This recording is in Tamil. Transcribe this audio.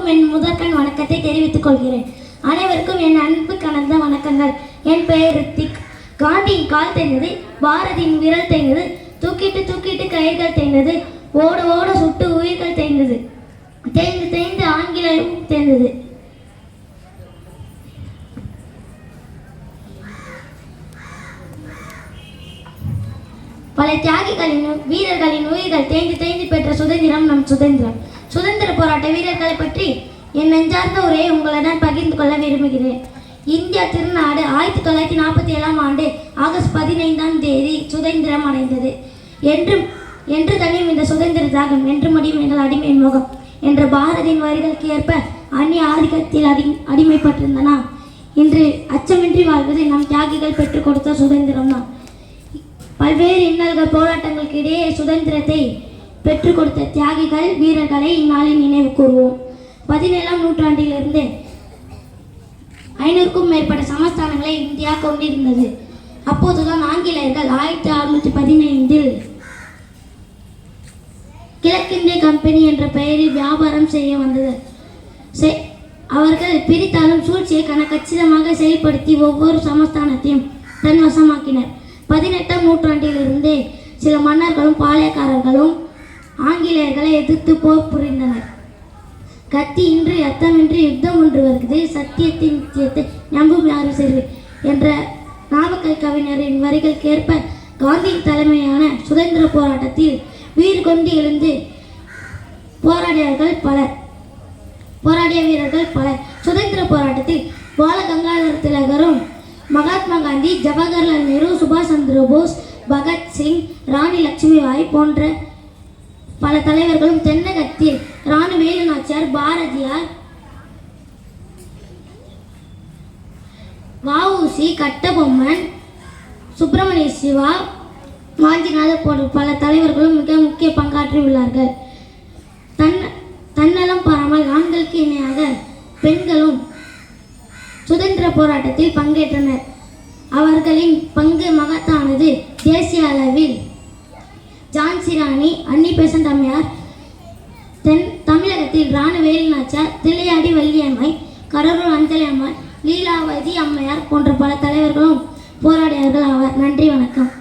அனைவருக்கும் என் முதற்கண் வணக்கத்தை தெரிவித்துக் கொள்கிறேன். அனைவருக்கும் என் அன்பு கலந்த வணக்கங்கள். என் பெயர் ரித்திக். காந்தியின் கால் தேய்ந்தது, பாரதியின் விரல் தேய்ந்தது, தூக்கிட்டு தூக்கிட்டு கைகள் தேய்ந்தது, ஓட ஓட சுட்டு உயிர்கள் தேய்ந்தது, தேய்ந்து தேய்ந்து ஆங்கிலம் தேய்ந்தது. பல தியாகிகளின் வீரர்களின் உயிர்கள் தேய்ந்து தேய்ந்து பெற்ற சுதந்திரம் நம் சுதந்திரம். சுதந்திர போராட்ட வீரர்களை பற்றி என் நெஞ்சார்ந்த உரையை உங்களுடன் பகிர்ந்து கொள்ள விரும்புகிறேன். இந்தியா திருநாடு 1947ஆம் ஆண்டு ஆகஸ்ட் 15ஆம் தேதி சுதந்திரம் அடைந்தது. என்று தனியும் இந்த சுதந்திர தாகம், என்று முடியும் எங்கள் அடிமையின் முகம் என்ற பாரதியின் வரிகளுக்கு ஏற்ப அந்நிய ஆதிக்கத்தில் அடிமைப்பட்டிருந்த நாம் இன்று அச்சமின்றி வாழ்வது நம் தியாகிகள் பெற்றுக் கொடுத்த சுதந்திரம் தான். பல்வேறு இன்னல்கள் போராட்டங்களுக்கு இடையே சுதந்திரத்தை பெற்றுக் கொடுத்த தியாகிகள் வீரர்களை இந்நாளில் நினைவு கூறுவோம். 17ஆம் நூற்றாண்டிலிருந்து 500க்கும் மேற்பட்ட சமஸ்தானங்களை இந்தியா கொண்டிருந்தது. அப்போதுதான் ஆங்கிலேயர்கள் 1615இல் கிழக்கிந்திய கம்பெனி என்ற பெயரில் வியாபாரம் செய்ய வந்தது. அவர்கள் பிரித்தாலும் சூழ்ச்சியை கச்சிதமாக செயல்படுத்தி ஒவ்வொரு சமஸ்தானத்தையும் தன்வசமாக்கினர். 18ஆம் நூற்றாண்டிலிருந்தே சில மன்னர்களும் பாளையக்காரர்களும் ஆங்கிலேயர்களை எதிர்த்து போர் புரிந்தனர். கத்தி இன்று அர்த்தமின்றி யுத்தம் ஒன்று வருகிறது, சத்தியத்தின் நித்தியத்தை நம்பும் யாரு செல்வி என்ற நாமக்கல் கவிஞரின் வரிகளுக்கேற்ப காந்தியின் தலைமையான சுதந்திர போராட்டத்தில் வீறு கொண்டு எழுந்து போராடிய வீரர்கள் பலர். சுதந்திர போராட்டத்தில் பால கங்காதர திலகரும், மகாத்மா காந்தி, ஜவஹர்லால் நேரு, சுபாஷ் சந்திர போஸ், பகத்சிங், ராணி லட்சுமிபாய் போன்ற பல தலைவர்களும், தென்னகத்தில் ராணி வேலு நாச்சியார், பாரதியார், வ.உ.சி., கட்டபொம்மன், சுப்பிரமணிய சிவா, வாஞ்சிநாதர் போன்ற பல தலைவர்களும் மிக முக்கிய பங்காற்றியுள்ளார்கள். தன்னலம் பாராமல் ஆண்களுக்கு இணையாக பெண்களும் சுதந்திர போராட்டத்தில் பங்கேற்றனர். அவர்களின் பங்கு மகத்தானது. தேசிய அளவில் ஜான்சி ராணி, அன்னி பெசன்ட் அம்மையார், தமிழகத்தில் ராணி வேலு நாச்சியார், தில்லையாடி வள்ளியம்மை, கடலூர் அஞ்சலி அம்மாள், லீலாவதி அம்மையார் போன்ற பல தலைவர்களும் போராடியவர்கள் ஆவர். நன்றி, வணக்கம்.